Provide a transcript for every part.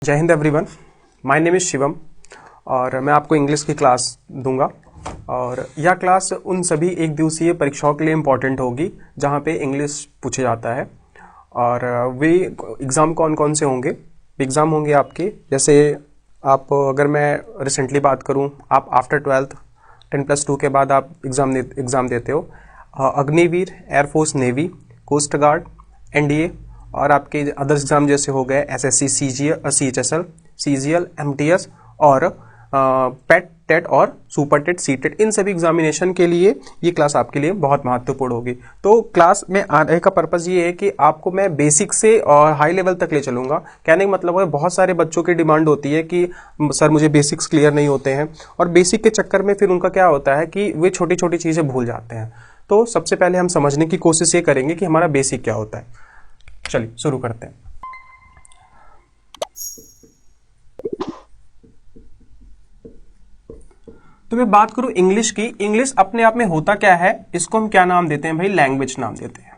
जय Hind everyone, my name is Shivam और मैं आपको इंग्लिश की क्लास दूंगा। और यह क्लास उन सभी एक दिवसीय परीक्षाओं के लिए इम्पॉर्टेंट होगी जहां पे इंग्लिश पूछा जाता है। और वे एग्ज़ाम कौन कौन से होंगे? एग्ज़ाम होंगे आपके, जैसे आप अगर मैं रिसेंटली बात करूं, आप आफ्टर 12th 10+2 के बाद आप एग्ज़ाम देते हो। Agniveer, air force, navy, coast guard, NDA और आपके अदर्स एग्जाम जैसे हो गए एसएससी, सीएचएसएल, सीजीएल, एमटीएस और पेट, टेट और सुपर टेट, सीटेट, इन सभी एग्जामिनेशन के लिए ये क्लास आपके लिए बहुत महत्वपूर्ण होगी। तो क्लास में आने का पर्पज़ ये है कि आपको मैं बेसिक से और हाई लेवल तक ले चलूँगा। कहने का मतलब है बहुत सारे बच्चों की डिमांड होती है कि सर मुझे बेसिक्स क्लियर नहीं होते हैं, और बेसिक के चक्कर में फिर उनका क्या होता है कि वे छोटी छोटी चीज़ें भूल जाते हैं। तो सबसे पहले हम समझने की कोशिश ये करेंगे कि हमारा बेसिक क्या होता है। चलिए शुरू करते हैं। तो मैं बात करूं इंग्लिश की। इंग्लिश अपने आप में होता क्या है, इसको हम क्या नाम देते हैं भाई? लैंग्वेज नाम देते हैं।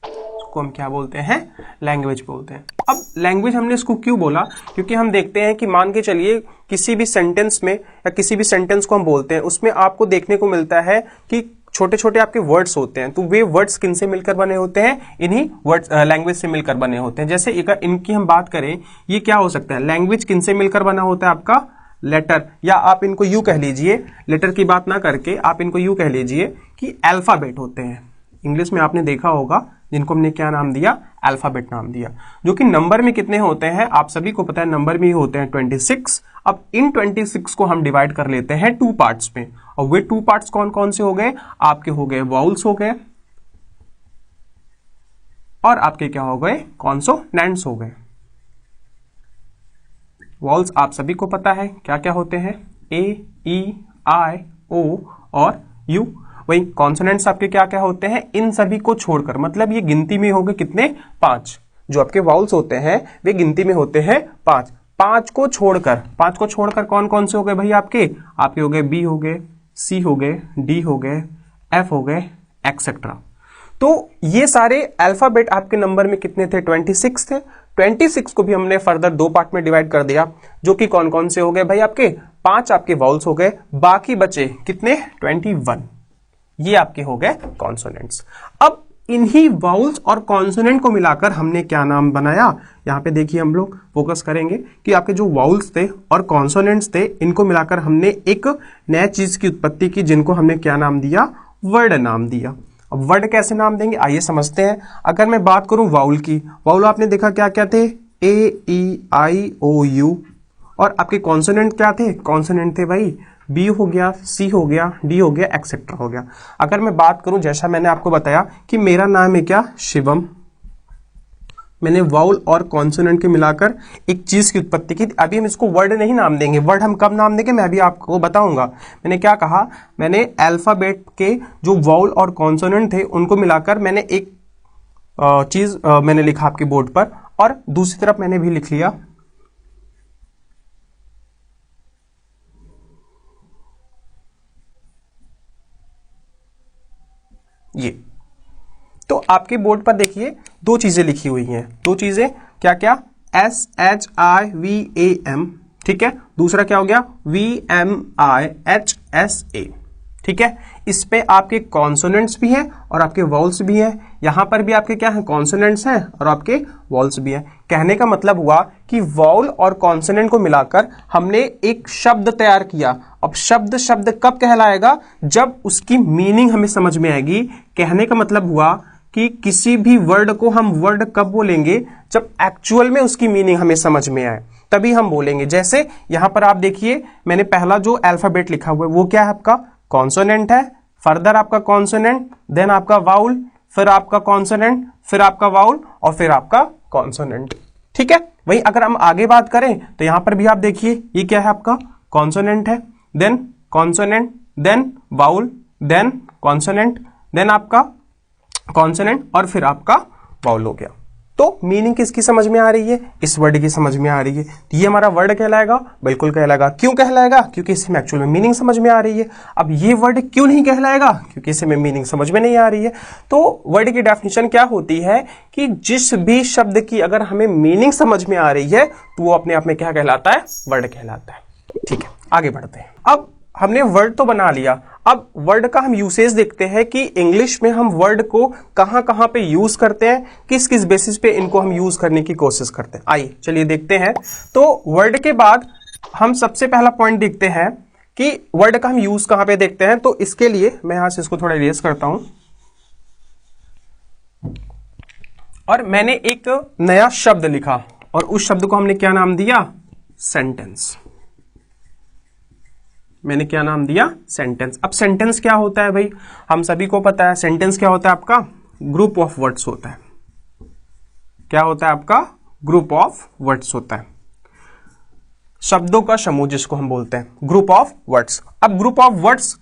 इसको हम क्या बोलते हैं? लैंग्वेज बोलते हैं। अब लैंग्वेज हमने इसको क्यों बोला? क्योंकि हम देखते हैं कि मान के चलिए किसी भी सेंटेंस में या किसी भी सेंटेंस को हम बोलते हैं, उसमें आपको देखने को मिलता है कि छोटे छोटे आपके वर्ड्स होते हैं। तो वे वर्ड्स किन से मिलकर बने होते हैं? इन्हीं वर्ड्स लैंग्वेज से मिलकर बने होते हैं। जैसे अगर इनकी हम बात करें, ये क्या हो सकता है? लैंग्वेज किन से मिलकर बना होता है आपका? लेटर, या आप इनको यूं कह लीजिए, लेटर की बात ना करके आप इनको यूं कह लीजिए कि अल्फाबेट होते हैं। इंग्लिश में आपने देखा होगा जिनको हमने क्या नाम दिया? अल्फाबेट नाम दिया। जो कि नंबर में कितने होते हैं आप सभी को पता है, नंबर में ही होते हैं 26। अब इन 26 को हम डिवाइड कर लेते हैं 2 पार्ट्स में, और वे 2 पार्ट्स कौन कौन से हो गए? आपके हो गए वाउल्स हो गए, और आपके क्या हो गए? कॉन्सोनेंट्स हो गए। वाउल्स आप सभी को पता है क्या क्या होते हैं? ए, ई, आई, ओ और यू। वही कॉन्सोनेंट्स आपके क्या क्या होते हैं? इन सभी को छोड़कर, मतलब ये गिनती में हो गए कितने? 5। जो आपके वाउल्स होते हैं वे गिनती में होते हैं 5। 5 को छोड़कर कौन कौन से हो गए भाई? आपके हो गए बी हो गए, सी हो गए, डी हो गए, एफ हो गए, एक्सेट्रा। तो ये सारे अल्फाबेट आपके नंबर में कितने थे? 26 थे। 26 को भी हमने फर्दर 2 पार्ट में डिवाइड कर दिया, जो कि कौन कौन से हो गए भाई? आपके 5 आपके वाउल्स हो गए, बाकी बचे कितने? 21। ये आपके हो गए कॉन्सोनेंट्स। अब इन्हीं वाउल्स और कॉन्सोनेंट को मिलाकर हमने क्या नाम बनाया? यहां पे देखिए, हम लोग फोकस करेंगे कि आपके जो वाउल्स थे और कॉन्सोनेंट्स थे, इनको मिलाकर हमने एक नया चीज की उत्पत्ति की, जिनको हमने क्या नाम दिया? वर्ड नाम दिया। अब वर्ड कैसे नाम देंगे आइए समझते हैं। अगर मैं बात करूं वाउल की, वाउल आपने देखा क्या क्या थे? ए, ई, आई, ओ, यू। और आपके कॉन्सोनेंट क्या थे? कॉन्सोनेंट थे भाई बी हो गया, सी हो गया, डी हो गया, एक्सेट्रा हो गया। अगर मैं बात करूं, जैसा मैंने आपको बताया कि मेरा नाम है क्या? शिवम। मैंने वाउल और कॉन्सोनेंट के मिलाकर एक चीज की उत्पत्ति की। अभी हम इसको वर्ड नहीं नाम देंगे। वर्ड हम कब नाम देंगे मैं अभी आपको बताऊंगा। मैंने क्या कहा? मैंने अल्फाबेट के जो वाउल और कॉन्सोनेंट थे उनको मिलाकर मैंने एक चीज मैंने लिखा आपके बोर्ड पर, और दूसरी तरफ मैंने भी लिख लिया ये। तो आपके बोर्ड पर देखिए 2 चीजें लिखी हुई हैं। 2 चीजें क्या क्या? SHIVAM, ठीक है। दूसरा क्या हो गया? VMIHSA, ठीक है। इस पे आपके कॉन्सोनेंट्स भी हैं और आपके वॉल्स भी हैं। यहां पर भी आपके क्या है? कॉन्सोनेंट्स हैं और आपके वॉल्स भी हैं। कहने का मतलब हुआ कि वॉल और कॉन्सोनेंट को मिलाकर हमने एक शब्द तैयार किया। अब शब्द कब कहलाएगा? जब उसकी मीनिंग हमें समझ में आएगी। कहने का मतलब हुआ कि किसी भी वर्ड को हम वर्ड कब बोलेंगे? जब एक्चुअल में उसकी मीनिंग हमें समझ में आए, तभी हम बोलेंगे। जैसे यहां पर आप देखिए, मैंने पहला जो अल्फाबेट लिखा हुआ है वो क्या है? आपका कॉन्सोनेंट है। फर्दर आपका कॉन्सोनेंट, देन आपका वाउल, फिर आपका कॉन्सोनेंट, फिर आपका वाउल और फिर आपका कॉन्सोनेंट, ठीक है। वहीं अगर हम आगे बात करें तो यहां पर भी आप देखिए, ये क्या है? आपका कॉन्सोनेंट है, then consonant, then vowel, then consonant, then आपका कॉन्सोनेंट और फिर आपका वाउल हो गया। तो मीनिंग किसकी समझ में आ रही है? इस वर्ड की समझ में आ रही है, तो ये हमारा वर्ड कहलाएगा। बिल्कुल कहलाएगा। क्यों कहलाएगा? क्योंकि इसमें एक्चुअल में मीनिंग समझ में आ रही है। अब ये वर्ड क्यों नहीं कहलाएगा? क्योंकि इसमें मीनिंग समझ में नहीं आ रही है। तो वर्ड की डेफिनेशन क्या होती है कि जिस भी शब्द की अगर हमें मीनिंग समझ में आ रही है तो वो अपने आप में क्या कहलाता है? वर्ड कहलाता है। ठीक है, आगे बढ़ते हैं। अब हमने वर्ड तो बना लिया, अब वर्ड का हम यूसेज देखते हैं कि इंग्लिश में हम वर्ड को कहां कहां पे यूज करते हैं, किस किस बेसिस पे इनको हम यूज करने की कोशिश करते हैं। आइए चलिए देखते हैं। तो वर्ड के बाद हम सबसे पहला पॉइंट देखते हैं कि वर्ड का हम यूज कहां पे देखते हैं। तो इसके लिए मैं यहां से इसको थोड़ा इरेज करता हूं और मैंने एक नया शब्द लिखा और उस शब्द को हमने क्या नाम दिया? सेंटेंस। मैंने क्या नाम दिया? सेंटेंस। अब सेंटेंस क्या होता है भाई? हम सभी को पता है सेंटेंस क्या होता है आपका? ग्रुप ऑफ वर्ड्स होता है। क्या होता है आपका? ग्रुप ऑफ वर्ड्स होता है, शब्दों का समूह जिसको हम बोलते हैं, ग्रुप ऑफ वर्ड्स। अब group of words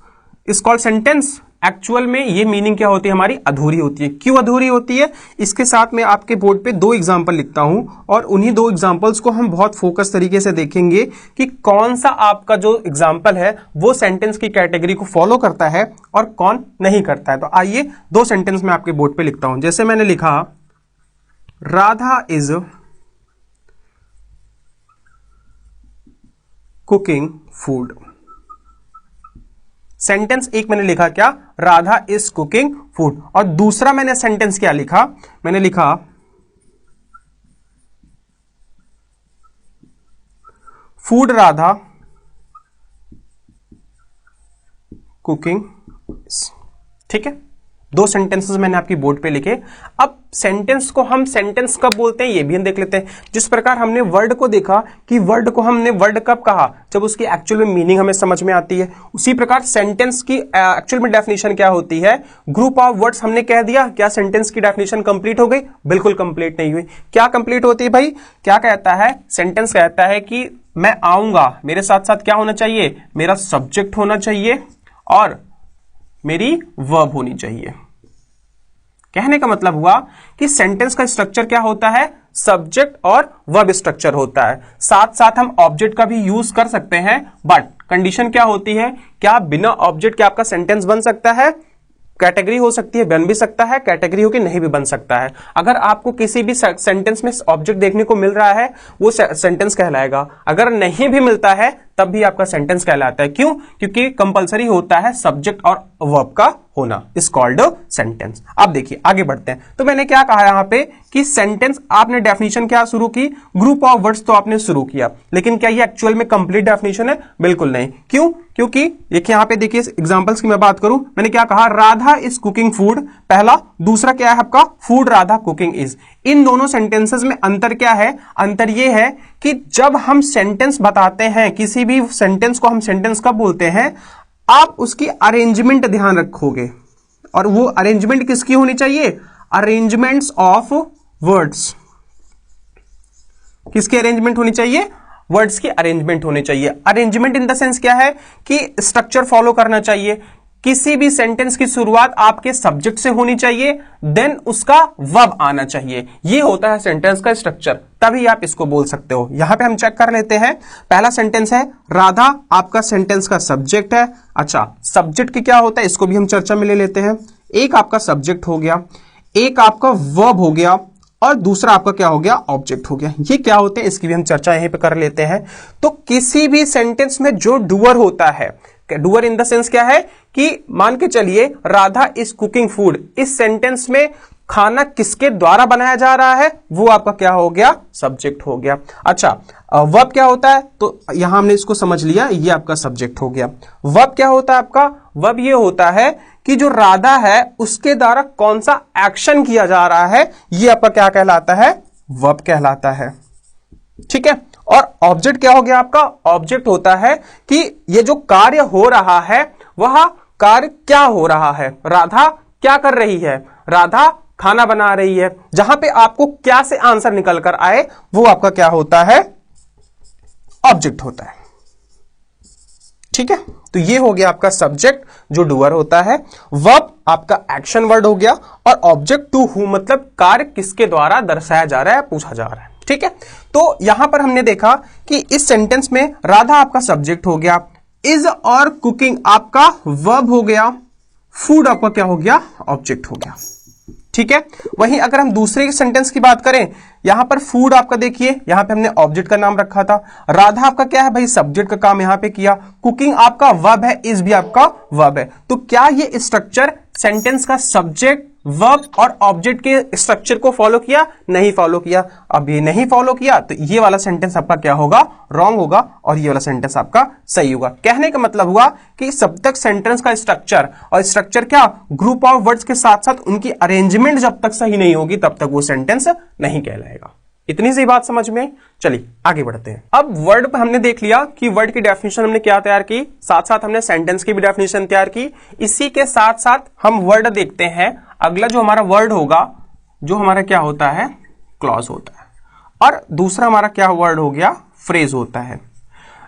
is called sentence. Actual में ये मीनिंग क्या होती है हमारी? अधूरी होती है। क्यों अधूरी होती है? इसके साथ में आपके बोर्ड पे 2 एग्जांपल लिखता हूं और उन्हीं 2 एग्जांपल्स को हम बहुत फोकस तरीके से देखेंगे कि कौन सा आपका जो एग्जांपल है वो सेंटेंस की कैटेगरी को फॉलो करता है और कौन नहीं करता है। तो आइए 2 सेंटेंस में आपके बोर्ड पे लिखता हूं। जैसे मैंने लिखा, Radha is cooking food. Sentence एक मैंने लिखा क्या? Radha is cooking food. और दूसरा मैंने सेंटेंस क्या लिखा? मैंने लिखा, फूड राधा कुकिंग। ठीक है, 2 सेंटेंसेस मैंने आपकी बोर्ड पे लिखे। अब सेंटेंस को हम सेंटेंस कब बोलते हैं ये भी हम देख लेते हैं। जिस प्रकार हमने वर्ड को देखा कि वर्ड को हमने वर्ड कब कहा? जब उसकी एक्चुअल में मीनिंग हमें समझ में आती है। उसी प्रकार सेंटेंस की एक्चुअल में डेफिनेशन क्या होती है? ग्रुप ऑफ वर्ड्स हमने कह दिया। क्या सेंटेंस की डेफिनेशन कंप्लीट हो गई? बिल्कुल कंप्लीट नहीं हुई। क्या कंप्लीट होती है भाई? क्या कहता है सेंटेंस? कहता है कि मैं आऊंगा, मेरे साथ साथ क्या होना चाहिए? मेरा सब्जेक्ट होना चाहिए और मेरी वर्ब होनी चाहिए। कहने का मतलब हुआ कि सेंटेंस का स्ट्रक्चर क्या होता है? सब्जेक्ट और वर्ब स्ट्रक्चर होता है। साथ साथ हम ऑब्जेक्ट का भी यूज कर सकते हैं, बट कंडीशन क्या होती है? क्या बिना ऑब्जेक्ट के आपका सेंटेंस बन सकता है? कैटेगरी हो सकती है, बन भी सकता है, कैटेगरी होकर नहीं भी बन सकता है। अगर आपको किसी भी सेंटेंस में ऑब्जेक्ट देखने को मिल रहा है वो सेंटेंस कहलाएगा, अगर नहीं भी मिलता है तब भी आपका सेंटेंस कहलाता है। क्यों? क्योंकि कंपलसरी होता है सब्जेक्ट और वर्ब का होना, इज कॉल्ड सेंटेंस। अब देखिए आगे बढ़ते हैं। तो मैंने क्या कहा यहां पे कि सेंटेंस, आपने डेफिनेशन क्या शुरू की? ग्रुप ऑफ वर्ड्स तो आपने शुरू किया, लेकिन क्या ये एक्चुअल में कंप्लीट डेफिनेशन है? बिल्कुल नहीं। क्यों? क्योंकि देखिए यहां पे देखिए एग्जांपल्स की मैं बात करूं, मैंने क्या कहा? राधा इज कुकिंग फूड पहला, दूसरा क्या है आपका? Food Radha cooking is. इन दोनों सेंटेंसेस में अंतर क्या है? अंतर यह है कि जब हम सेंटेंस बताते हैं, किसी भी सेंटेंस को हम सेंटेंस कब बोलते हैं? आप उसकी अरेंजमेंट ध्यान रखोगे, और वो अरेंजमेंट किसकी होनी चाहिए? Arrangements of words. किसकी अरेंजमेंट होनी चाहिए? वर्ड्स की अरेंजमेंट होनी चाहिए। अरेंजमेंट इन द सेंस क्या है कि स्ट्रक्चर फॉलो करना चाहिए। किसी भी सेंटेंस की शुरुआत आपके सब्जेक्ट से होनी चाहिए, देन उसका वर्ब आना चाहिए। ये होता है सेंटेंस का स्ट्रक्चर, तभी आप इसको बोल सकते हो। यहां पे हम चेक कर लेते हैं। पहला सेंटेंस है राधा, आपका सेंटेंस का सब्जेक्ट है। अच्छा, सब्जेक्ट की क्या होता है इसको भी हम चर्चा में ले लेते हैं। एक आपका सब्जेक्ट हो गया, एक आपका वर्ब हो गया, और दूसरा आपका क्या हो गया? ऑब्जेक्ट हो गया। ये क्या होते हैं इसकी भी हम चर्चा यहीं पे कर लेते हैं। तो किसी भी सेंटेंस में जो डूअर होता है, डूअर इन द सेंस क्या है कि मान के चलिए राधा इज कुकिंग फूड, इस सेंटेंस में खाना किसके द्वारा बनाया जा रहा है? वो आपका क्या हो गया? सब्जेक्ट हो गया। अच्छा, वर्ब क्या होता है? तो यहां हमने इसको समझ लिया, ये आपका सब्जेक्ट हो गया। वर्ब क्या होता है आपका? वर्ब ये होता है कि जो राधा है उसके द्वारा कौन सा एक्शन किया जा रहा है, ये आपका क्या कहलाता है? वर्ब कहलाता है। ठीक है। और ऑब्जेक्ट क्या हो गया आपका? ऑब्जेक्ट होता है कि ये जो कार्य हो रहा है वह कार्य क्या हो रहा है? राधा क्या कर रही है? राधा खाना बना रही है। जहां पे आपको क्या से आंसर निकल कर आए वो आपका क्या होता है? ऑब्जेक्ट होता है। ठीक है, तो ये हो गया आपका सब्जेक्ट जो डूअर होता है, वर्ब आपका एक्शन वर्ड हो गया, और ऑब्जेक्ट टू हु मतलब कार्य किसके द्वारा दर्शाया जा रहा है, पूछा जा रहा है। ठीक है, तो यहां पर हमने देखा कि इस सेंटेंस में राधा आपका सब्जेक्ट हो गया, इज और कुकिंग आपका वर्ब हो गया, फूड आपका क्या हो गया, ऑब्जेक्ट हो गया। ठीक है, वहीं अगर हम दूसरे सेंटेंस की बात करें, यहां पर फूड आपका देखिए, यहां पे हमने ऑब्जेक्ट का नाम रखा था, राधा आपका क्या है भाई, सब्जेक्ट का काम यहां पे किया, कुकिंग आपका वर्ब है, इज भी आपका वर्ब है। तो क्या ये स्ट्रक्चर सेंटेंस का सब्जेक्ट, वर्ब और ऑब्जेक्ट के स्ट्रक्चर को फॉलो किया? नहीं फॉलो किया। अब ये नहीं फॉलो किया तो ये वाला सेंटेंस आपका क्या होगा, रॉन्ग होगा, और ये वाला सेंटेंस आपका सही होगा। कहने का मतलब हुआ कि जब तक सेंटेंस का स्ट्रक्चर, और स्ट्रक्चर क्या, ग्रुप ऑफ वर्ड्स के साथ साथ उनकी अरेंजमेंट जब तक सही नहीं होगी तब तक वो सेंटेंस नहीं कहलाएगा। इतनी सी बात समझ में आई। चलिए आगे बढ़ते हैं। अब वर्ड पर हमने देख लिया कि वर्ड की डेफिनेशन हमने क्या तैयार की, साथ साथ हमने सेंटेंस की भी डेफिनेशन तैयार की। इसी के साथ साथ हम वर्ड देखते हैं। अगला जो हमारा वर्ड होगा, जो हमारा क्या होता है, क्लॉज होता है, और दूसरा हमारा क्या वर्ड हो गया, फ्रेज होता है।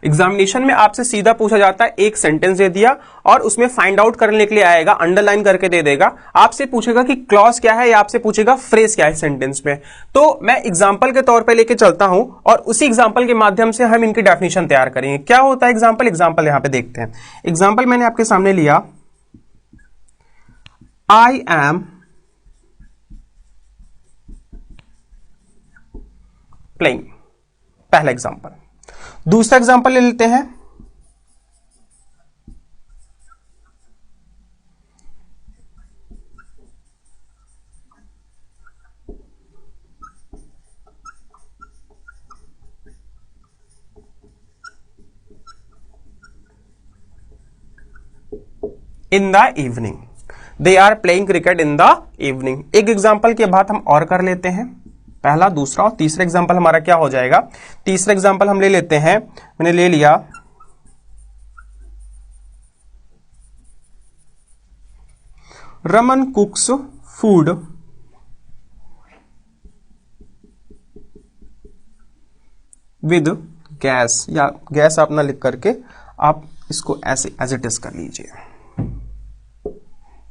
एग्जामिनेशन में आपसे सीधा पूछा जाता है, एक सेंटेंस दे दिया और उसमें फाइंड आउट करने के लिए आएगा, अंडरलाइन करके दे देगा, आपसे पूछेगा कि क्लॉज क्या है या आपसे पूछेगा फ्रेज क्या है सेंटेंस में। तो मैं एग्जांपल के तौर पे लेके चलता हूं और उसी एग्जांपल के माध्यम से हम इनकी डेफिनेशन तैयार करेंगे। क्या होता है एग्जांपल यहां पे देखते हैं। एग्जांपल मैंने आपके सामने लिया, आई एम प्लेइंग, पहला एग्जांपल। दूसरा एग्जांपल ले लेते हैं, in the evening, they are playing cricket in the evening. एक एग्जांपल के बाद हम और कर लेते हैं, पहला, दूसरा और तीसरा एग्जांपल हमारा क्या हो जाएगा। तीसरा एग्जांपल हम ले लेते हैं, मैंने ले लिया, Raman cooks food with gas, या गैस आप ना लिख करके आप इसको ऐसे एज इट इज कर लीजिए।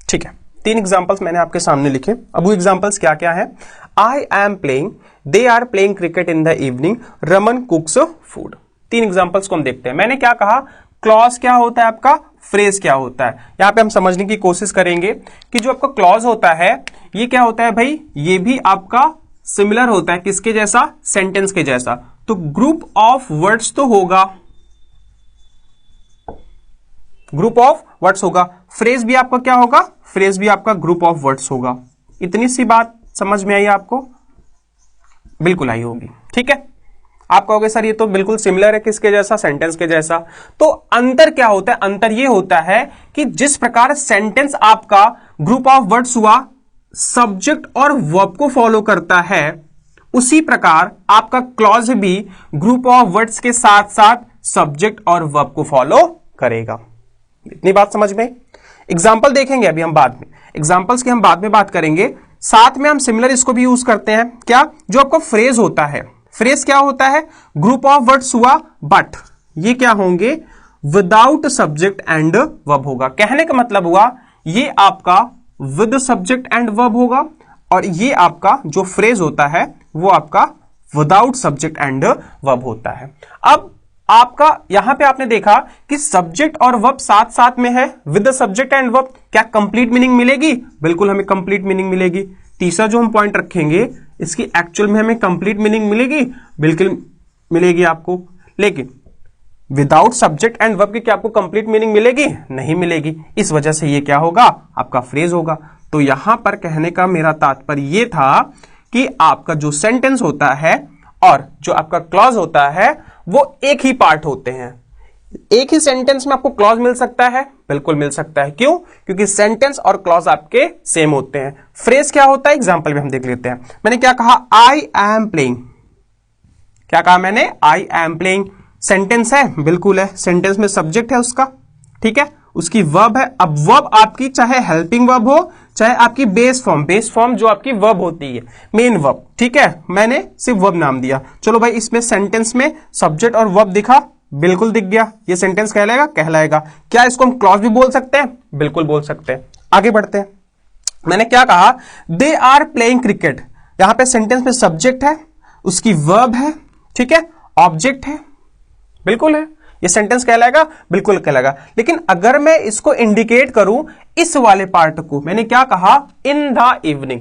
ठीक है, 3 एग्जांपल्स मैंने आपके सामने लिखे। अब वो एग्जांपल्स क्या क्या है, I am playing, they are playing cricket in the evening, Raman cooks food. 3 examples को हम देखते हैं। मैंने क्या कहा, क्लॉज क्या होता है आपका, फ्रेज क्या होता है। यहां पे हम समझने की कोशिश करेंगे कि जो आपका क्लॉज होता है ये क्या होता है भाई, ये भी आपका सिमिलर होता है किसके जैसा, सेंटेंस के जैसा। तो ग्रुप ऑफ वर्ड्स तो होगा, ग्रुप ऑफ वर्ड्स होगा। फ्रेज भी आपका क्या होगा, फ्रेज भी आपका ग्रुप ऑफ वर्ड्स होगा। इतनी सी बात समझ में आई आपको, बिल्कुल आई होगी। ठीक है, आप कहोगे सर ये तो बिल्कुल सिमिलर है किसके जैसा, सेंटेंस के जैसा। तो अंतर क्या होता है, अंतर ये होता है कि जिस प्रकार सेंटेंस आपका ग्रुप ऑफ वर्ड्स हुआ, सब्जेक्ट और वर्ब को फॉलो करता है, उसी प्रकार आपका क्लॉज भी ग्रुप ऑफ वर्ड्स के साथ साथ सब्जेक्ट और वर्ब को फॉलो करेगा। इतनी बात समझ में। एग्जाम्पल देखेंगे अभी हम बाद में, एग्जाम्पल्स की हम बाद में बात करेंगे। साथ में हम सिमिलर इसको भी यूज करते हैं, क्या, जो आपको फ्रेज होता है, फ्रेज क्या होता है, ग्रुप ऑफ वर्ड्स हुआ, बट ये क्या होंगे, विदाउट सब्जेक्ट एंड वर्ब होगा। कहने का मतलब हुआ ये आपका विद सब्जेक्ट एंड वर्ब होगा, और ये आपका जो फ्रेज होता है वो आपका विदाउट सब्जेक्ट एंड वर्ब होता है। अब आपका यहां पे आपने देखा कि सब्जेक्ट और वर्ब साथ साथ में है, विद सब्जेक्ट एंड वर्ब, क्या कंप्लीट मीनिंग मिलेगी, बिल्कुल हमें कंप्लीट मीनिंग मिलेगी। तीसरा जो हम पॉइंट रखेंगे, इसकी एक्चुअल में हमें कंप्लीट मीनिंग मिलेगी, बिल्कुल मिलेगी आपको। लेकिन विदाउट सब्जेक्ट एंड वर्ब की क्या आपको कंप्लीट मीनिंग मिलेगी, नहीं मिलेगी। इस वजह से ये क्या होगा, आपका फ्रेज होगा। तो यहां पर कहने का मेरा तात्पर्य ये था कि आपका जो सेंटेंस होता है और जो आपका क्लॉज होता है वो एक ही पार्ट होते हैं। एक ही सेंटेंस में आपको क्लॉज मिल सकता है, बिल्कुल मिल सकता है। क्यों, क्योंकि सेंटेंस और क्लॉज आपके सेम होते हैं। फ्रेज क्या होता है, एग्जांपल में हम देख लेते हैं। मैंने क्या कहा, आई एम प्लेइंग, क्या कहा मैंने, आई एम प्लेइंग, सेंटेंस है, बिल्कुल है, सेंटेंस में सब्जेक्ट है उसका, ठीक है, उसकी वर्ब है। अब वर्ब आपकी चाहे हेल्पिंग वर्ब हो, चाहे आपकी बेस फॉर्म जो आपकी वर्ब होती है, मेन वर्ब, ठीक है, मैंने सिर्फ वर्ब नाम दिया। चलो भाई, इसमें सेंटेंस में सब्जेक्ट और वर्ब दिखा, बिल्कुल दिख गया, ये सेंटेंस कहलाएगा, कहलाएगा। क्या इसको हम क्लॉज भी बोल सकते हैं? बिल्कुल बोल सकते हैं। आगे बढ़ते हैं। मैंने क्या कहा, दे आर प्लेइंग क्रिकेट। यहां पे सेंटेंस में सब्जेक्ट है, उसकी वर्ब है, ठीक है, ऑब्जेक्ट है, बिल्कुल है, ये सेंटेंस कहलाएगा, बिल्कुल कहलाएगा। लेकिन अगर मैं इसको इंडिकेट करूं इस वाले पार्ट को, मैंने क्या कहा, इन द इवनिंग,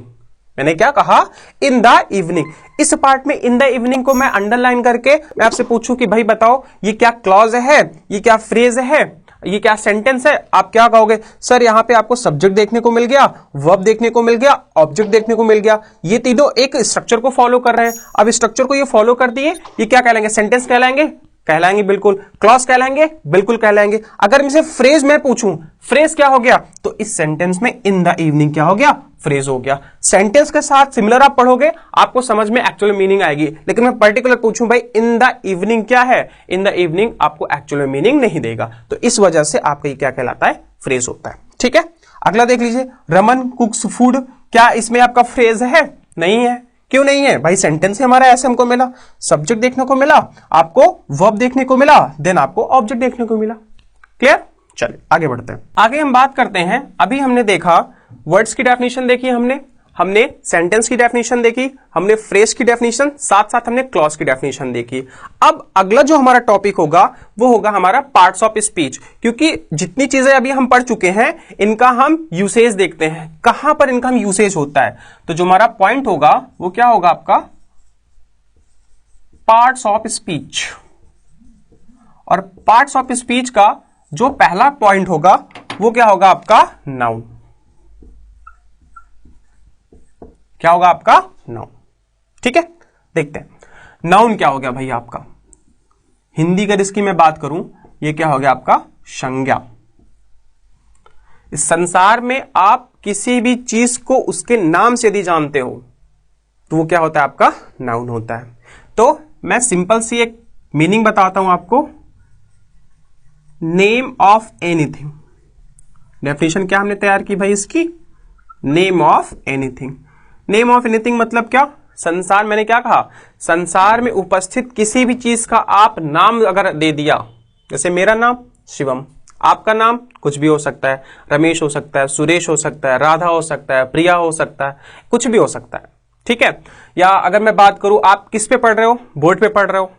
मैंने क्या कहा, इन द इवनिंग। इस पार्ट में इन द इवनिंग को मैं अंडरलाइन करके मैं आपसे पूछूं कि भाई बताओ ये क्या क्लॉज है, ये क्या फ्रेज है, ये क्या सेंटेंस है, आप क्या कहोगे? सर यहां पे आपको सब्जेक्ट देखने को मिल गया, वर्ब देखने को मिल गया, ऑब्जेक्ट देखने को मिल गया, ये तीनों एक स्ट्रक्चर को फॉलो कर रहे हैं। अब स्ट्रक्चर को ये फॉलो कर दिए, ये क्या कहलाएंगे? सेंटेंस कहलाएंगे, कहलाएंगे बिल्कुल। क्लॉज कहलाएंगे, बिल्कुल कहलाएंगे। अगर इनसे फ्रेज मैं पूछूं, फ्रेज क्या हो गया, तो इस सेंटेंस में इन द इवनिंग क्या हो गया, फ्रेज हो गया। सेंटेंस के साथ सिमिलर आप पढ़ोगे, आपको समझ में एक्चुअल मीनिंग आएगी। लेकिन मैं पर्टिकुलर पूछूं भाई इन द इवनिंग क्या है, इन द इवनिंग आपको एक्चुअल मीनिंग नहीं देगा। तो इस वजह से आपका ये क्या कहलाता है, फ्रेज होता है। ठीक है, अगला देख लीजिए, रमन कुक्स फूड। क्या इसमें आपका फ्रेज है? नहीं है। क्यों नहीं है भाई? सेंटेंस ही हमारा ऐसे हमको मिला, सब्जेक्ट देखने को मिला, आपको वर्ब देखने को मिला, देन आपको ऑब्जेक्ट देखने को मिला। क्लियर? चलिए आगे बढ़ते हैं। आगे हम बात करते हैं, अभी हमने देखा वर्ड्स की डेफिनेशन देखी, हमने सेंटेंस की डेफिनेशन देखी, हमने फ्रेज की डेफिनेशन, साथ साथ हमने क्लॉज की डेफिनेशन देखी। अब अगला जो हमारा टॉपिक होगा वो होगा हमारा पार्ट्स ऑफ स्पीच, क्योंकि जितनी चीजें अभी हम पढ़ चुके हैं इनका हम यूसेज देखते हैं, कहां पर इनका हम यूसेज होता है। तो जो हमारा पॉइंट होगा वो क्या होगा आपका, पार्ट्स ऑफ स्पीच। और पार्ट्स ऑफ स्पीच का जो पहला पॉइंट होगा वो क्या होगा आपका, नाउन। क्या होगा आपका, नाउन। ठीक है, देखते हैं नाउन क्या हो गया भाई आपका। हिंदी का इसकी मैं बात करूं, ये क्या हो गया आपका, संज्ञा। इस संसार में आप किसी भी चीज को उसके नाम से यदि जानते हो तो वो क्या होता है आपका, नाउन होता है। तो मैं सिंपल सी एक मीनिंग बताता हूं आपको, नेम ऑफ एनीथिंग। डेफिनेशन क्या हमने तैयार की भाई इसकी, name of anything. Name of anything मतलब क्या, संसार, मैंने क्या कहा, संसार में उपस्थित किसी भी चीज का आप नाम अगर दे दिया, जैसे मेरा नाम शिवम, आपका नाम कुछ भी हो सकता है, रमेश हो सकता है, सुरेश हो सकता है, राधा हो सकता है, प्रिया हो सकता है, कुछ भी हो सकता है। ठीक है, या अगर मैं बात करूं, आप किस पे पढ़ रहे हो, बोर्ड पे पढ़ रहे हो,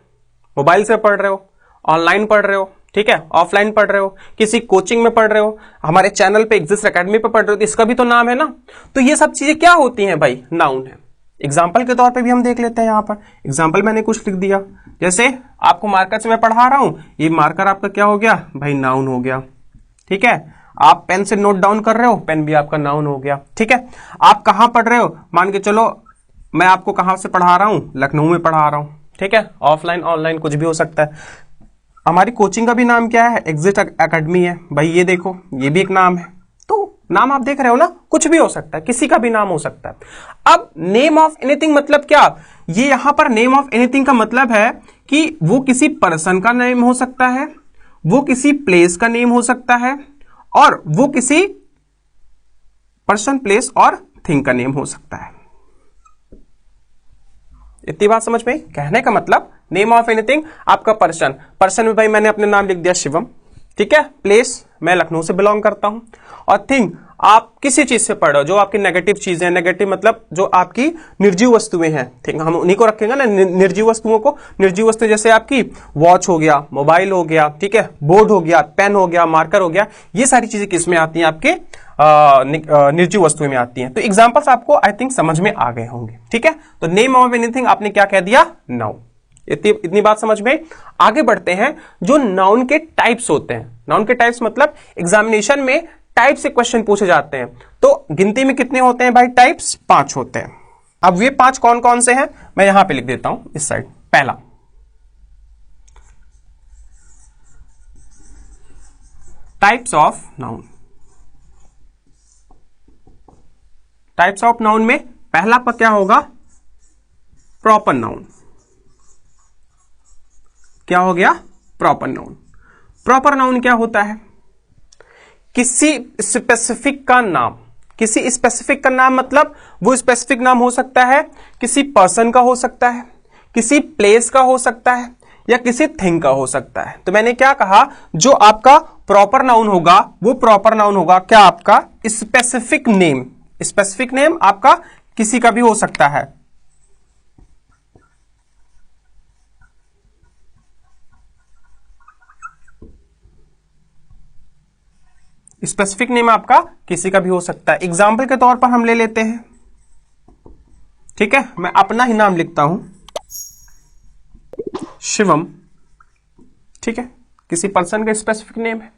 मोबाइल से पढ़ रहे हो, ऑनलाइन पढ़ रहे हो, ठीक है, ऑफलाइन पढ़ रहे हो, किसी कोचिंग में पढ़ रहे हो, हमारे चैनल पे एग्जिस्ट एकेडमी पे पढ़ रहे हो, तो इसका भी तो नाम है ना। तो ये सब चीजें क्या होती हैं भाई, नाउन है। एग्जाम्पल के तौर पे भी हम देख लेते हैं, यहां पर एग्जाम्पल मैंने कुछ लिख दिया, जैसे आपको मार्कर से मैं पढ़ा रहा हूं, ये मार्कर आपका क्या हो गया भाई, नाउन हो गया। ठीक है, आप पेन से नोट डाउन कर रहे हो, पेन भी आपका नाउन हो गया। ठीक है, आप कहां पढ़ रहे हो, मान के चलो मैं आपको कहां से पढ़ा रहा हूं, लखनऊ में पढ़ा रहा हूं। ठीक है, ऑफलाइन ऑनलाइन कुछ भी हो सकता है। हमारी कोचिंग का भी नाम क्या है, एग्जिस्ट एकेडमी है भाई, ये देखो ये भी एक नाम है। तो नाम आप देख रहे हो ना, कुछ भी हो सकता है, किसी का भी नाम हो सकता है। अब नेम ऑफ एनीथिंग मतलब क्या, ये यहां पर नेम ऑफ एनीथिंग का मतलब है कि वो किसी पर्सन का नेम हो सकता है, वो किसी प्लेस का नेम हो सकता है, और वो किसी पर्सन, प्लेस और थिंग का नेम हो सकता है। इतनी बात समझ में? कहने का मतलब नेम ऑफ एनीथिंग आपका पर्सन, पर्सन में भाई मैंने अपने नाम लिख दिया शिवम। ठीक है, प्लेस मैं लखनऊ से बिलोंग करता हूं, और थिंग आप किसी चीज से पढ़ रहे हो जो आपकी नेगेटिव चीजें, नेगेटिव मतलब जो आपकी निर्जीव वस्तुएं हैं, थिंग हम उन्हीं को रखेंगे ना, निर्जीव वस्तुओं को। निर्जीव वस्तु जैसे आपकी वॉच हो गया, मोबाइल हो गया, ठीक है, बोर्ड हो गया, पेन हो गया, मार्कर हो गया, ये सारी चीजें किस में आती हैं, आपके निर्जीव वस्तुएं में आती हैं। तो एग्जांपल्स आपको आई थिंक समझ में आ गए होंगे। ठीक है, तो नेम ऑफ एनीथिंग आपने क्या कह दिया, नाउन। इतनी बात समझ में? आगे बढ़ते हैं, जो नाउन के टाइप्स होते हैं। नाउन के टाइप्स मतलब एग्जामिनेशन में टाइप से क्वेश्चन पूछे जाते हैं। तो गिनती में कितने होते हैं भाई, टाइप्स 5 होते हैं। अब ये 5 कौन कौन से हैं, मैं यहां पे लिख देता हूं इस साइड। पहला, types of noun. Types of noun में पहला पर क्या होगा, प्रॉपर नाउन। क्या हो गया, प्रॉपर नाउन। प्रॉपर नाउन क्या होता है, किसी स्पेसिफिक का नाम। किसी स्पेसिफिक का नाम मतलब वो स्पेसिफिक नाम हो सकता है, किसी पर्सन का हो सकता है, किसी प्लेस का हो सकता है, या किसी थिंग का हो सकता है। तो मैंने क्या कहा, जो आपका प्रॉपर नाउन होगा वो प्रॉपर नाउन होगा क्या, आपका स्पेसिफिक नेम। स्पेसिफिक नेम आपका किसी का भी हो सकता है। स्पेसिफिक नेम आपका किसी का भी हो सकता है। एग्जाम्पल के तौर पर हम ले लेते हैं, ठीक है, मैं अपना ही नाम लिखता हूं, शिवम, ठीक है, किसी पर्सन का स्पेसिफिक नेम है।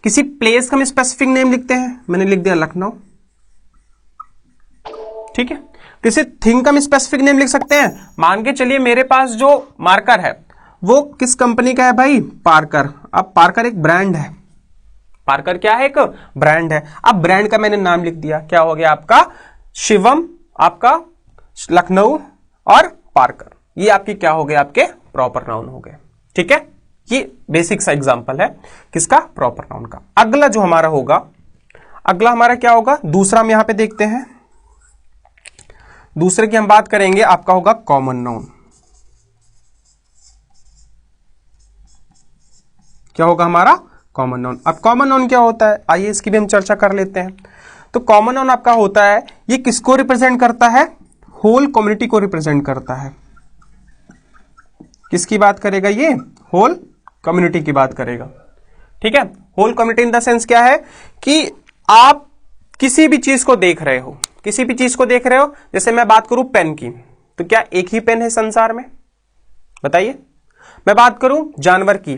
किसी प्लेस का हम स्पेसिफिक नेम लिखते हैं, मैंने लिख दिया लखनऊ, ठीक है। किसी थिंग का हम स्पेसिफिक नेम लिख सकते हैं। मान के चलिए मेरे पास जो मार्कर है वो किस कंपनी का है भाई, पार्कर। अब पार्कर एक ब्रांड है, पार्कर क्या है, एक ब्रांड है। अब ब्रांड का मैंने नाम लिख दिया, क्या हो गया आपका शिवम, आपका लखनऊ और पार्कर। ये आपकी क्या हो गए, आपके प्रॉपर नाउन हो गए, ठीक है। ये बेसिक सा एग्जांपल है किसका, प्रॉपर नाउन का। अगला जो हमारा होगा, अगला हमारा क्या होगा, दूसरा हम यहां पे देखते हैं। दूसरे की हम बात करेंगे, आपका होगा कॉमन नाउन। क्या होगा हमारा, कॉमन नाउन। अब कॉमन नाउन क्या होता है, आइए इसकी भी हम चर्चा कर लेते हैं। तो कॉमन नाउन आपका होता है, ये किसको रिप्रेजेंट करता है, होल कम्युनिटी को रिप्रेजेंट करता है। किसकी बात करेगा, ये होल कम्युनिटी की बात करेगा, ठीक है। Whole community in the sense क्या है कि आप किसी भी चीज को देख रहे हो, किसी भी चीज को देख रहे हो। जैसे मैं बात करूं पेन की, तो क्या एक ही पेन है संसार में, बताइए। मैं बात करूं जानवर की,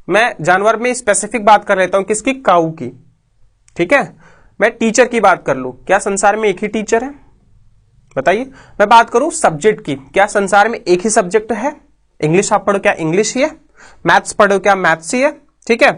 मैं जानवर में स्पेसिफिक बात कर लेता हूं, किसकी, काऊ की, ठीक है। मैं टीचर की बात कर लूं, क्या संसार में एक ही टीचर है, बताइए। मैं बात करूं सब्जेक्ट की, क्या संसार में एक ही सब्जेक्ट है, इंग्लिश आप पढ़ो क्या इंग्लिश ही है, मैथ्स पढ़ो क्या मैथ्स ही है, ठीक है।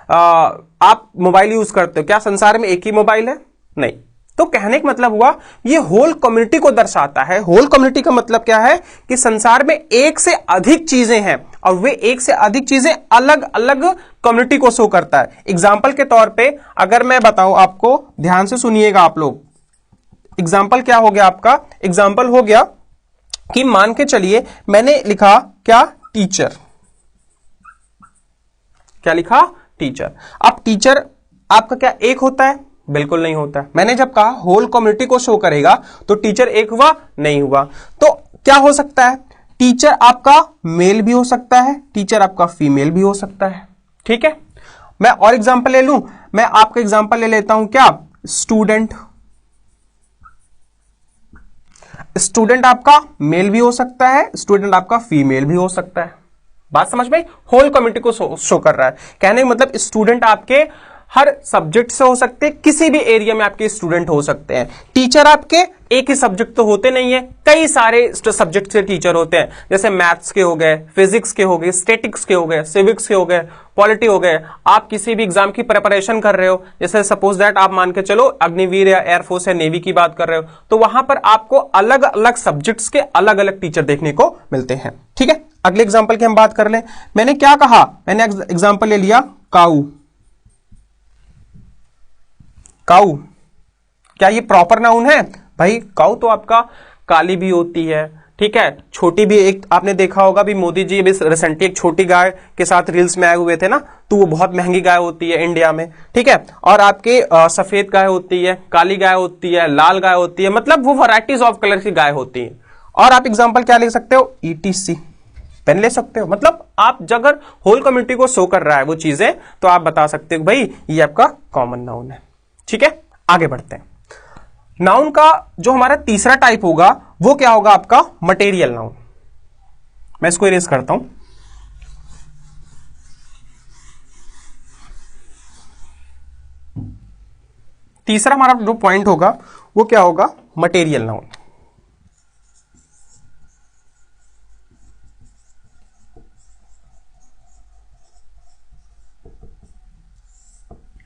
आप मोबाइल यूज करते हो, क्या संसार में एक ही मोबाइल है, नहीं। तो कहने का मतलब हुआ ये होल कम्युनिटी को दर्शाता है। होल कम्युनिटी का मतलब क्या है कि संसार में एक से अधिक चीजें हैं और वे एक से अधिक चीजें अलग अलग कम्युनिटी को शो करता है। एग्जाम्पल के तौर पे अगर मैं बताऊं आपको, ध्यान से सुनिएगा आप लोग। एग्जाम्पल क्या हो गया आपका, एग्जाम्पल हो गया कि मान के चलिए मैंने लिखा क्या, टीचर, क्या लिखा, टीचर। अब टीचर आपका क्या एक होता है, बिल्कुल नहीं होता। मैंने जब कहा होल कम्युनिटी को शो करेगा तो टीचर एक हुआ, नहीं हुआ। तो क्या हो सकता है, टीचर आपका मेल भी हो सकता है, टीचर आपका फीमेल भी हो सकता है, ठीक है। मैं और एग्जांपल ले लूं, मैं आपका एग्जांपल ले लेता हूं, क्या, स्टूडेंट। स्टूडेंट आपका मेल भी हो सकता है, स्टूडेंट आपका फीमेल भी हो सकता है। बात समझ में, होल कम्युनिटी को शो कर रहा है। कहने का मतलब स्टूडेंट आपके हर सब्जेक्ट से हो सकते हैं, किसी भी एरिया में आपके स्टूडेंट हो सकते हैं। टीचर आपके एक ही सब्जेक्ट तो होते नहीं है, कई सारे सब्जेक्ट से टीचर होते हैं। जैसे मैथ्स के हो गए, फिजिक्स के हो गए, स्टैटिक्स के हो गए, सिविक्स के हो गए, पॉलिटी हो गए। आप किसी भी एग्जाम की प्रिपरेशन कर रहे हो, जैसे सपोज दैट आप मान के चलो अग्निवीर या एयरफोर्स या नेवी की बात कर रहे हो, तो वहां पर आपको अलग अलग सब्जेक्ट्स के अलग अलग टीचर देखने को मिलते हैं, ठीक है। अगले एग्जाम्पल की हम बात कर लें। मैंने क्या कहा, मैंने एग्जाम्पल ले लिया काऊ। काऊ क्या ये प्रॉपर नाउन है भाई, काऊ तो आपका काली भी होती है, ठीक है, छोटी भी। एक आपने देखा होगा भी, मोदी जी अभी रिसेंटली एक छोटी गाय के साथ रील्स में आए हुए थे ना, तो वो बहुत महंगी गाय होती है इंडिया में, ठीक है। और आपके सफेद गाय होती है, काली गाय होती है, लाल गाय होती है, मतलब वो वैरायटीज ऑफ कलर की गाय होती है। और आप एग्जाम्पल क्या ले सकते हो, ईटीसी पेन ले सकते हो। मतलब आप अगर होल कम्युनिटी को शो कर रहा है वो चीजें, तो आप बता सकते हो भाई ये आपका कॉमन नाउन है, ठीक है। आगे बढ़ते हैं। नाउन का जो हमारा तीसरा टाइप होगा वो क्या होगा आपका, मटेरियल नाउन। मैं इसको इरेज करता हूं। तीसरा हमारा जो पॉइंट होगा वो क्या होगा, मटेरियल नाउन।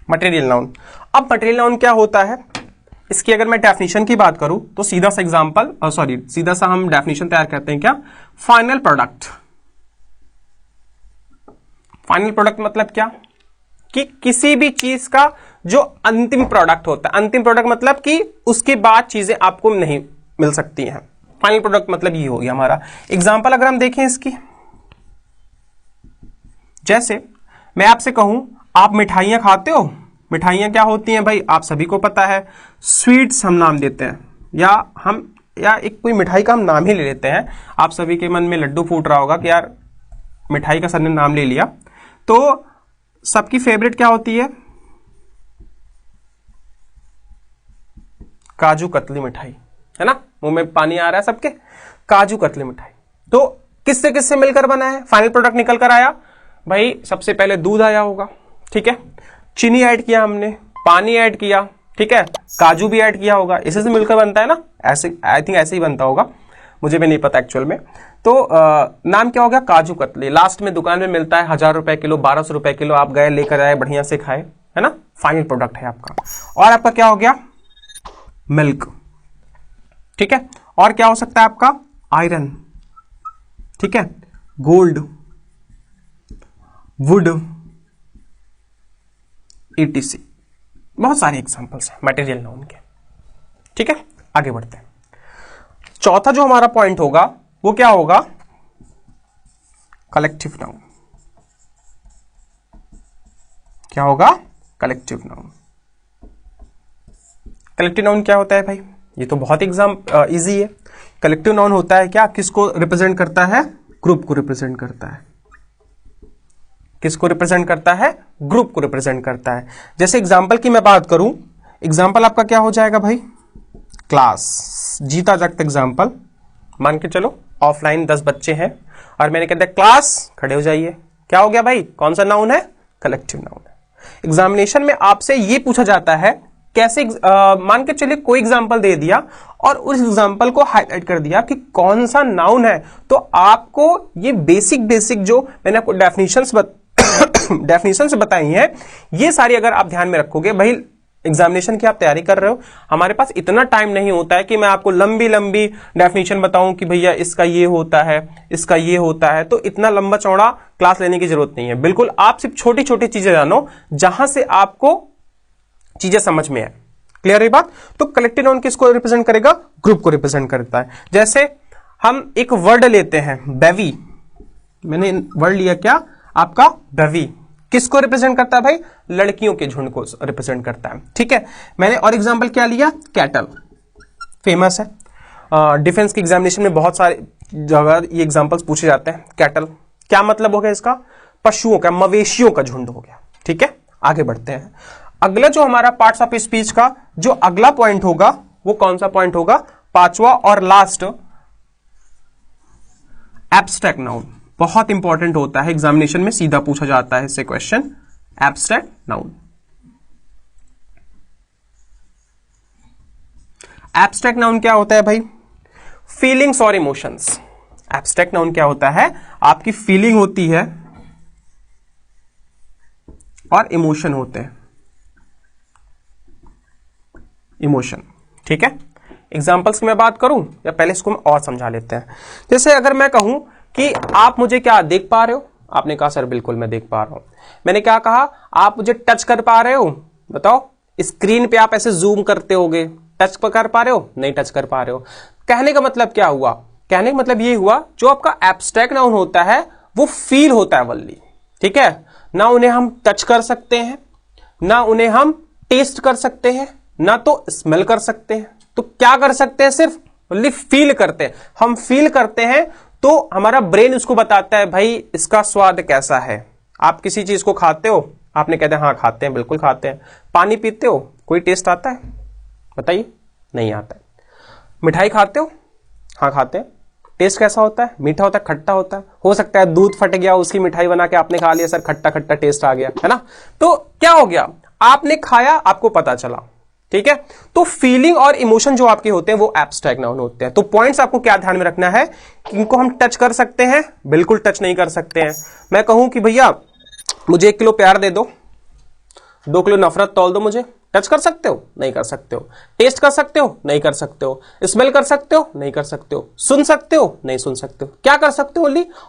Material noun. अब मटेरियल नाउन क्या होता है, इसकी अगर मैं डेफिनेशन की बात करूं तो सीधा सा एग्जांपल, सीधा सा हम डेफिनेशन तैयार करते हैं, क्या, फाइनल प्रोडक्ट। फाइनल प्रोडक्ट मतलब क्या, कि किसी भी चीज का जो अंतिम प्रोडक्ट होता है। अंतिम प्रोडक्ट मतलब कि उसके बाद चीजें आपको नहीं मिल सकती हैं। फाइनल प्रोडक्ट मतलब ये हो गया हमारा। एग्जांपल अगर हम देखें इसकी, जैसे मैं आपसे कहूं आप मिठाइयां खाते हो, मिठाइयां क्या होती हैं भाई, आप सभी को पता है, स्वीट्स हम नाम देते हैं, या एक कोई मिठाई का हम नाम ही ले लेते हैं। आप सभी के मन में लड्डू फूट रहा होगा कि यार मिठाई का सर ने नाम ले लिया। तो सबकी फेवरेट क्या होती है, काजू कतली मिठाई, है ना, मुंह में पानी आ रहा है सबके, काजू कतली मिठाई। तो किससे किससे मिलकर बना है, फाइनल प्रोडक्ट निकल कर आया भाई, सबसे पहले दूध आया होगा, ठीक है, चीनी ऐड किया हमने, पानी ऐड किया, ठीक है, काजू भी ऐड किया होगा, इसी से मिलकर बनता है ना, ऐसे आई थिंक ऐसे ही बनता होगा, मुझे भी नहीं पता एक्चुअल में। तो नाम क्या हो गया, काजू कतली। लास्ट में दुकान में मिलता है 1000 रुपए किलो, 1200 रुपए किलो, आप गए लेकर आए, बढ़िया से खाए, है ना, फाइनल प्रोडक्ट है आपका। और आपका क्या हो गया, मिल्क, ठीक है। और क्या हो सकता है आपका, आयरन, ठीक है, गोल्ड, वुड, ETC, बहुत सारे एग्जांपल्स हैं मटेरियल नाउन के, ठीक है। आगे बढ़ते हैं। चौथा जो हमारा पॉइंट होगा वो क्या होगा, कलेक्टिव नाउन। क्या होगा, कलेक्टिव नाउन। कलेक्टिव नाउन क्या होता है भाई, ये तो बहुत इजी है। कलेक्टिव नाउन होता है क्या, किसको रिप्रेजेंट करता है, ग्रुप को रिप्रेजेंट करता है। किसको रिप्रेजेंट करता है, ग्रुप को रिप्रेजेंट करता है। जैसे एग्जांपल की मैं बात करूं, एग्जांपल आपका क्या हो जाएगा भाई, क्लास, जीता जागता एग्जांपल। मान के चलो ऑफलाइन 10 बच्चे हैं और मैंने कह दिया क्लास खड़े हो जाइए, क्या हो गया भाई, कौन सा नाउन है, कलेक्टिव नाउन है। एग्जामिनेशन में आपसे ये पूछा जाता है कैसे, मान के चलिए कोई एग्जांपल दे दिया और उस एग्जांपल को हाईलाइट कर दिया कि कौन सा नाउन है, तो आपको ये बेसिक जो मैंने आपको डेफिनेशंस बताई हैं, ये सारी अगर आप ध्यान में रखोगे, भाई एग्जामिनेशन की आप तैयारी कर रहे हो, हमारे पास इतना टाइम नहीं होता है कि मैं आपको लंबी लंबी डेफिनेशन बताऊं कि भैया इसका ये होता है, इसका ये होता है, तो इतना लंबा चौड़ा क्लास लेने की जरूरत नहीं है। बिल्कुल आप सिर्फ छोटी छोटी चीजें जानो जहां से आपको चीजें समझ में आए। क्लियर है बात। तो कलेक्टिव नाउन किसको रिप्रेजेंट करेगा, ग्रुप को रिप्रेजेंट करता है। जैसे हम एक वर्ड लेते हैं बेवी, मैंने वर्ड लिया क्या आपका बेवी, किसको रिप्रेजेंट करता है भाई, लड़कियों के झुंड को रिप्रेजेंट करता है, ठीक है। मैंने और एग्जांपल क्या लिया, कैटल, फेमस है, डिफेंस के एग्जामिनेशन में बहुत सारे जगह ये एग्जांपल्स पूछे जाते हैं। कैटल क्या मतलब हो गया इसका, पशुओं का, मवेशियों का झुंड हो गया, ठीक है। आगे बढ़ते हैं। अगला जो हमारा पार्ट्स ऑफ स्पीच का जो अगला पॉइंट होगा वो कौन सा पॉइंट होगा, पांचवा और लास्ट, एब्स्ट्रैक्ट नाउन। बहुत इंपॉर्टेंट होता है, एग्जामिनेशन में सीधा पूछा जाता है इससे question, abstract noun. Abstract noun क्या होता है भाई, फीलिंग्स और इमोशंस। एब्स्ट्रैक्ट नाउन क्या होता है, आपकी फीलिंग होती है और इमोशन होते हैं, इमोशन, ठीक है। एग्जाम्पल्स की मैं बात करूं या पहले इसको हम और समझा लेते हैं। जैसे अगर मैं कहूं कि आप मुझे क्या देख पा रहे हो, आपने कहा सर बिल्कुल मैं देख पा रहा हूं। मैंने क्या कहा, आप मुझे टच कर पा रहे हो, बताओ, स्क्रीन पे आप ऐसे जूम करते होगे, टच कर पा रहे हो, नहीं टच कर पा रहे हो। कहने का मतलब क्या हुआ, कहने का मतलब ये हुआ जो आपका एब्स्ट्रैक्ट नाउन होता है वो फील होता है वल्ली, ठीक है। ना उन्हें हम टच कर सकते हैं, ना उन्हें हम टेस्ट कर सकते हैं, ना तो स्मेल कर सकते हैं, तो क्या कर सकते हैं, सिर्फ ओनली फील करते हैं। हम फील करते हैं तो हमारा ब्रेन उसको बताता है भाई इसका स्वाद कैसा है। आप किसी चीज को खाते हो, आपने कहते हैं हाँ खाते हैं, बिल्कुल खाते हैं। पानी पीते हो, कोई टेस्ट आता है, बताइए, नहीं आता है। मिठाई खाते हो, हाँ खाते हैं, टेस्ट कैसा होता है, मीठा होता है, खट्टा होता है। हो सकता है दूध फट गया, उसकी मिठाई बना के आपने खा लिया, सर खट्टा खट्टा टेस्ट आ गया, है ना। तो क्या हो गया, आपने खाया, आपको पता चला, ठीक है। तो फीलिंग और इमोशन जो आपके होते हैं वो एब्स्ट्रैक्ट नाउन होते हैं। तो पॉइंट्स आपको क्या ध्यान में रखना है, कि इनको हम टच कर सकते हैं, बिल्कुल टच नहीं कर सकते हैं। मैं कहूं कि भैया मुझे 1 किलो प्यार दे दो, 2 किलो नफरत तौल दो, मुझे टच कर सकते हो, नहीं कर सकते हो। टेस्ट कर सकते हो, नहीं कर सकते हो। स्मेल कर सकते हो, नहीं कर सकते हो। सुन सकते हो, नहीं सुन सकते हो। क्या कर सकते हो,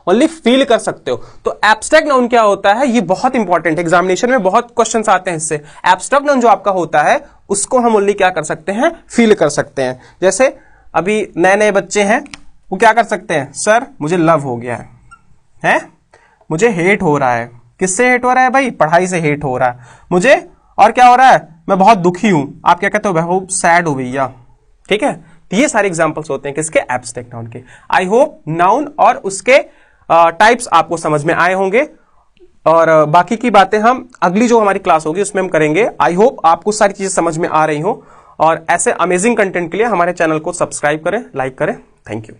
ओनली फील कर सकते हो। तो एब्स्ट्रैक्ट नाउन क्या होता है, ये बहुत इंपॉर्टेंट, एग्जामिनेशन में बहुत क्वेश्चंस आते हैं इससे। एब्स्ट्रैक्ट नाउन जो आपका होता है उसको हम ओनली क्या कर सकते हैं, फील कर सकते हैं। जैसे अभी नए नए बच्चे हैं, वो क्या कर सकते हैं, सर मुझे लव हो गया है, मुझे हेट हो रहा है, किससे हेट हो रहा है भाई? पढ़ाई से हेट हो रहा है मुझे। और क्या हो रहा है? मैं बहुत दुखी हूं। आप क्या कहते हो? वह सैड हो भैया। ठीक है, तो ये सारे एग्जांपल्स होते हैं किसके? एब्स्ट्रैक्ट नाउन के। आई होप नाउन और उसके टाइप्स आपको समझ में आए होंगे, और बाकी की बातें हम अगली जो हमारी क्लास होगी उसमें हम करेंगे। आई होप आपको सारी चीजें समझ में आ रही हो, और ऐसे अमेजिंग कंटेंट के लिए हमारे चैनल को सब्सक्राइब करें, लाइक करें। Thank you.